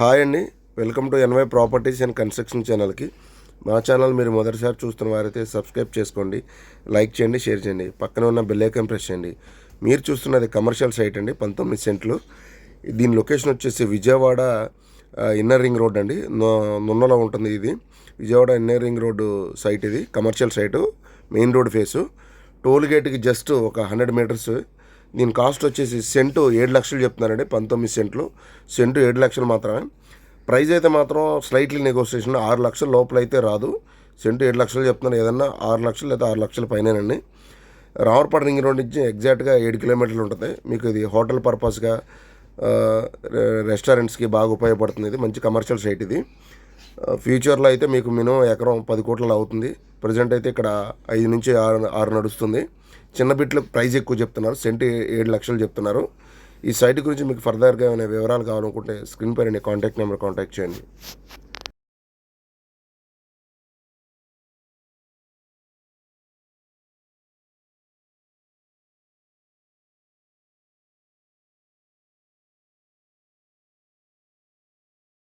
Hi అండి, welcome to NY properties and construction ఛానల్కి. మా ఛానల్ మీరు మొదటిసారి చూస్తున్న వారైతే సబ్స్క్రైబ్ చేసుకోండి, లైక్ చేయండి, షేర్ చేయండి, పక్కన ఉన్న బెల్ ఐకాన్ ప్రెస్ చేయండి. మీరు చూస్తున్నది కమర్షియల్ సైట్ అండి, 19 సెంట్లు. దీని లొకేషన్ వచ్చేసి విజయవాడ ఇన్నర్ రింగ్ రోడ్ అండి, నున్నలో ఉంటుంది. ఇది Vijayawada inner ring road site. ఇది commercial site, main road face. Toll గేట్కి జస్ట్ ఒక 100 మీటర్స్. దీని కాస్ట్ వచ్చేసి సెంటు 7 లక్షలు చెప్తున్నారండి. 19 సెంట్లు, సెంటు 7 లక్షలు మాత్రమే. ప్రైస్ అయితే మాత్రం స్లైట్లీ నెగోషియేషన్, 6 లక్షల లోపల అయితే రాదు. సెంటు 7 లక్షలు చెప్తున్నారు, ఏదన్నా 6 లక్షలు లేదా 6 లక్షల పైనేనండి. రావర్పాడు రింగ్ రోడ్ నుంచి ఎగ్జాక్ట్గా 7 కిలోమీటర్లు ఉంటుంది. మీకు ఇది హోటల్ పర్పస్గా, రెస్టారెంట్స్కి బాగా ఉపయోగపడుతుంది. ఇది మంచి కమర్షియల్ సైట్. ఇది ఫ్యూచర్లో అయితే మీకు మినిమం ఎకరం 10 కోట్లలో అవుతుంది. ప్రజెంట్ అయితే ఇక్కడ 5 నుంచి 6 నడుస్తుంది. చిన్న బిట్లకు ప్రైస్ ఎక్కువ చెప్తున్నారు, సెంటు 7 లక్షలు చెప్తున్నారు. ఈ సైట్ గురించి మీకు ఫర్దర్గా ఏమైనా వివరాలు కావాలనుకుంటే స్క్రీన్ పైన కాంటాక్ట్ నెంబర్ కాంటాక్ట్ చేయండి.